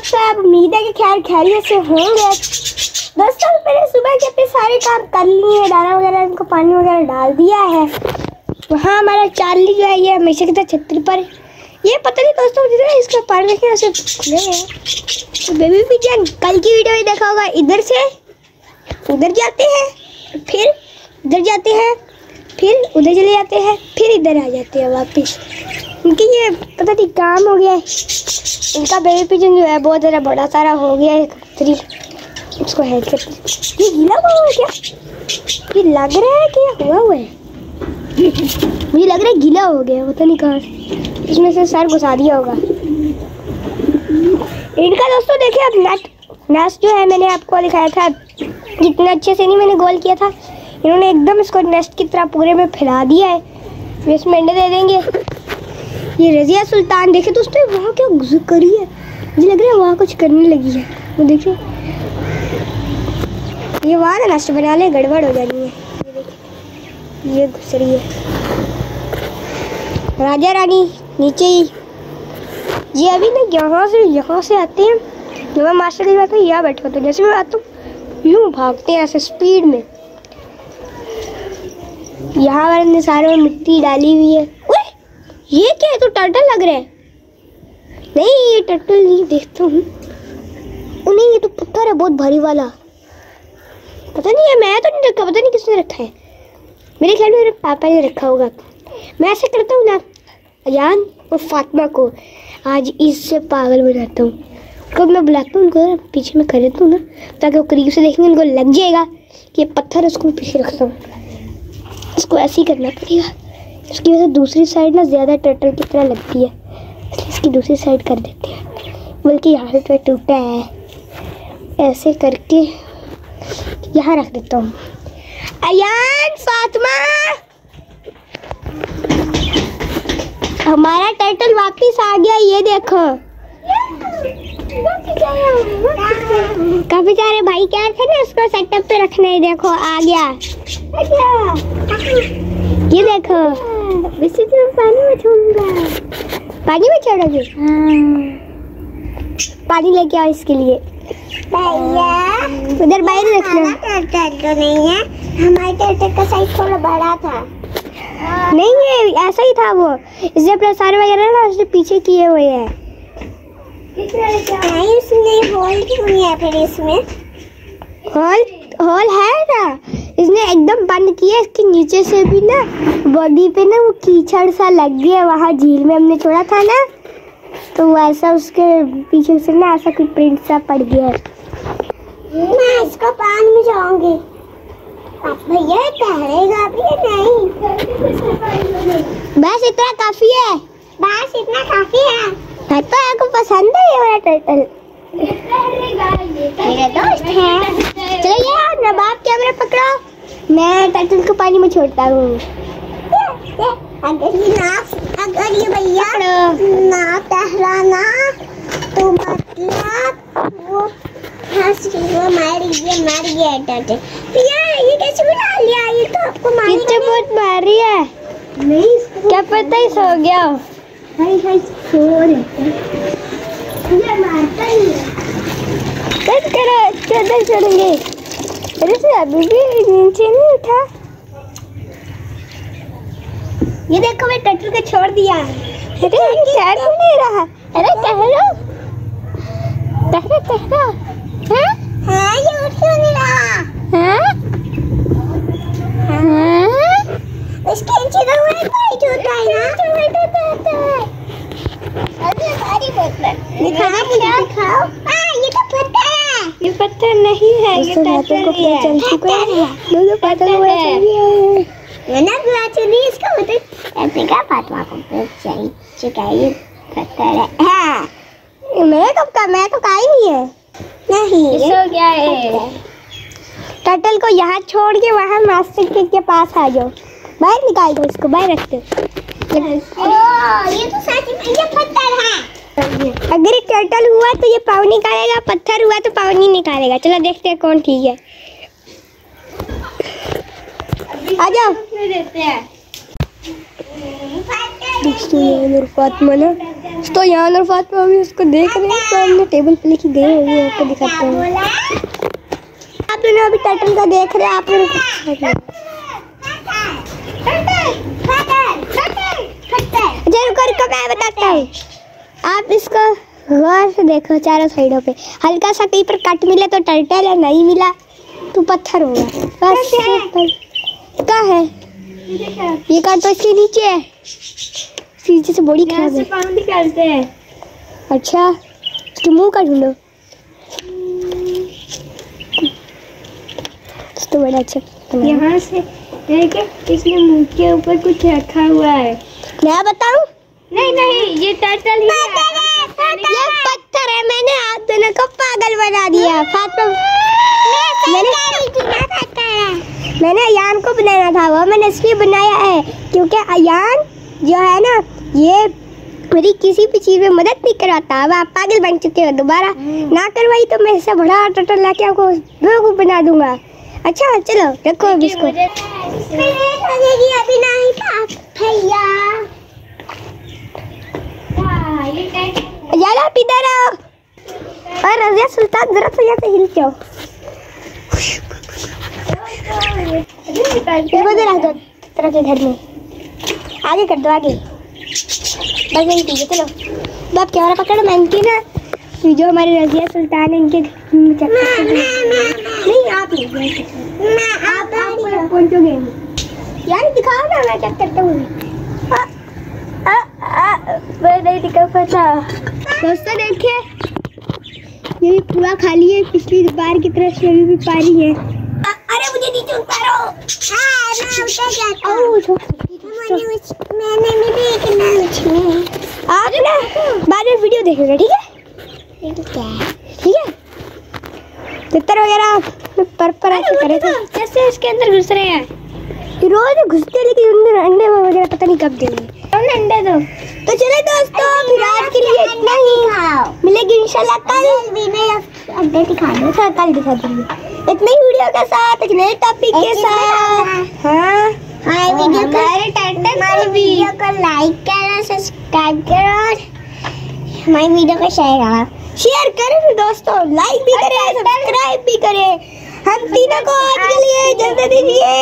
सब, उम्मीद है कि खैर खैरियत से होंगे। दोस्तों मैंने सुबह के अपने सारे काम कर लिए, दाना वगैरह इनको पानी वगैरह डाल दिया है। वहाँ हमारा चार्ली जो है ये हमेशा की तरह छतरी पर, ये पता नहीं दोस्तों इसका पानी रखे ऐसे खुले हैं। तो बेबी पिजन कल की वीडियो में देखा होगा, इधर से उधर जाते हैं, फिर इधर जाते हैं, फिर उधर चले जाते हैं, फिर इधर आ जाते हैं वापस। इनकी ये पता नहीं काम हो गया है। इनका बेबी पिजन जो है बहुत ज़्यादा बड़ा सारा हो गया है। उसको हेल्प करते, ये गीला हुआ है क्या? ये लग रहा है कि हुआ हुआ है, मुझे लग रहा है गीला हो गया, पता नहीं कहाँ से इसमें से सर घुसा दिया होगा इनका। दोस्तों देखिए अब नेस्ट जो है मैंने आपको दिखाया था, जितने अच्छे से नहीं मैंने गोल किया था, इन्होंने एकदम इसको नेस्ट की तरह पूरे में फैला दिया है। इसमें अंडे दे देंगे। ये रजिया सुल्तान देखे दोस्तों वहाँ क्या गुजर करी है, मुझे लग रहा है वहाँ कुछ करने लगी है। वो देखिए ये वहाँ ना नेस्ट बना ले, गड़बड़ हो जानी है। ये देखिए ये घुस रही है राजा रानी नीचे ही। ये अभी ना यहाँ से आते हैं, जब मैं मास्टर की बात है यहाँ बैठे होते हैं, जैसे मैं आता हूँ यूँ भागते हैं ऐसे स्पीड में। यहाँ वाले ने सारे में मिट्टी डाली हुई है। ये क्या है? तो टर्टल लग रहा है। नहीं ये टर्टल नहीं, देखता हूँ। नहीं ये तो पत्थर है बहुत भारी वाला, पता नहीं है, मैं तो नहीं रखा, पता नहीं किसने रखा है। मेरे ख्याल में मेरे पापा ने रखा होगा। मैं ऐसे करता हूँ ना अयान और फातिमा को, आज इससे पागल बनाता हूँ। कब मैं बुलाता हूँ उनको पीछे में खड़े हूँ ना, ताकि वो करीब से देखेंगे उनको लग जाएगा कि ये पत्थर है, उसको पीछे रखता हूँ। इसको ऐसे ही करना पड़ेगा, इसकी वजह से दूसरी साइड ना ज़्यादा टर्टल की तरह लगती है, इसलिए इसकी दूसरी साइड कर देते हैं। बल्कि यहाँ से तो टूटा है, ऐसे करके यहाँ रख देता हूँ। अयान फातिमा, हमारा टर्टल वापस आ गया, ये देखो। काफी सारे भाई क्या थे ना, उसको सेटअप पे रखना है, देखो आ गया। ये देखो वैसे तो पानी में छोड़ूंगा, पानी में छोड़ोगे? पानी लेके आओ इसके लिए। भैया उधर बाहर रखना। टर्टल तो नहीं है, हमारे टर्टल का साइज थोड़ा बड़ा था। नहीं ये ऐसा ही था, वो इसने अपने सारे वगैरह ना उसने पीछे किए हुए हैं। इसमें होल क्यों नहीं है? फिर इसमें होल है ना, इसने एकदम बंद किया। इसके नीचे से भी ना बॉडी पे ना वो कीचड़ सा लग गया, वहाँ झील में हमने छोड़ा था ना, तो वैसा उसके पीछे से ना ऐसा कोई प्रिंट सा पड़ गया। मैं इसको पानी में जाऊंगी। भैया तैरेगा भी नहीं? बस इतना काफी है, बस इतना काफी है। तो आपको पसंद है ये वाला टर्टल? मेरा दोस्त है। चलो यार नवाब कैमरा पकड़ो, मैं टर्टल को पानी में छोड़ता हूँ। अगर ये भैया ना तहराना तो मतलब वो मर गया टर्टल। यार ये कैसे बना लिया? ये तो आपको बहुत मार रही है। नहीं क्या पता ही सो गया। हाय सो रहे मुझे मारता ही है। बस करो, चादर छोड़ेंगे। अरे से अभी भी नीचे नहीं उठा। ये देखो मैं टर्टल को छोड़ दिया। अरे ये चढ़ नहीं रहा। अरे टहलो टहलो। हाँ ये उठ क्यों नहीं रहा? हाँ इसके नीचे तो वही पाइट होता है ना। अरे सारी बोतल दिखाओ। ये तो पत्थर है। ये पत्थर नहीं है, ये टर्टल है। चल चुका है। दोनों पत्थर हुए हैं। ये ना चलिए इसका मतलब ऐसे का फातिमा को चाहिए चुकाई पत्थर है। हाँ मैं कब का, मैं तो का ही नहीं है। नहीं इसको क्या है? टर्टल को यहाँ छोड़ के वहाँ मास्टर के पास आ जाओ। बाहर निकाल दो इसको, बाहर रखते। ये तो सच में ये पत्थर है। अगर ये टर्टल हुआ तो ये पाँव निकालेगा, पत्थर हुआ तो पाँव नहीं निकालेगा। चलो देखते हैं कौन ठीक है। आ जाओ। दोस्तों यान और फातिमा ना, तो यान और फातिमा अभी उसको देख रहे हैं, तो हमने टेबल पे लेके गए हुए हैं, आपको दिखाते हैं। आप लोग अभी टर्टल का देख रहे हैं, आप लोग रुको मैं बताता हूँ। आप इसको गौर से देखो चारों साइडों पे, हल्का सा कहीं पर कट मिले तो टर्टल है, नहीं मिला तो पत्थर होगा बस। क्या है ये? काट तो इसके नीचे है, नीचे से बॉडी खराब है, पानी निकालते हैं। अच्छा इसके मुंह का ढूंढो तो बड़ा अच्छा। यहाँ से इसने मुंह के ऊपर कुछ रखा हुआ है, मैं बताऊं? नहीं ये टर्टल ही है, ये पत्थर है। मैंने आप दोनों को पागल बना दिया। मैंने अयान को बनाना था, वो मैंने इसलिए बनाया है क्योंकि अयान जो है ना, ये मेरी किसी भी चीज में मदद नहीं करवाता। अब आप पागल बन चुके हो, दोबारा ना करवाई तो मैं इससे बड़ा टर्टल लाके आपको बेवकूफ बना दूंगा। अच्छा चलो रखो अभी इसको। अभी नहीं था भैया, यार आप इधर आओ। और रज़िया सुल्तान जरा सा यहाँ से हिल जाओ। तरह के घर में आगे कर दो, आगे बस यही ठीक है। चलो बाप कैमरा पकड़ो, मैं इनकी ना जो हमारे रज़िया सुल्तान है इनके नहीं आप पहुंचोगे यार, दिखाओ ना मैं चेक करता हूँ। मैं नहीं दिखा पाता। दोस्तों देखिए ये भी पूरा खाली है, पिछली बार की तरह से अभी भी पानी है। अरे मुझे नीचे उतारो। आप ना बाद में वीडियो देखेंगे, ठीक है? ठीक है चित्र वगैरह पर ऐसे करे थे, कैसे इसके अंदर घुस रहे हैं रोज घुसते, लेकिन अंडे वगैरह पता नहीं कब देंगे। अंडे दो तो चले दोस्तों, फिर आज के लिए इतना ही। मिलेगी इंशाल्लाह कल। अंडे दिखा दो, कल दिखा दूंगी इतने ही वीडियो के साथ, एक नए टॉपिक के साथ। हाँ हमारे वीडियो को लाइक करो, सब्सक्राइब करो और हमारी वीडियो को शेयर करें दोस्तों, लाइक भी करें, सब्सक्राइब भी करें। हम तीनों को आज के लिए इजाजत दीजिए।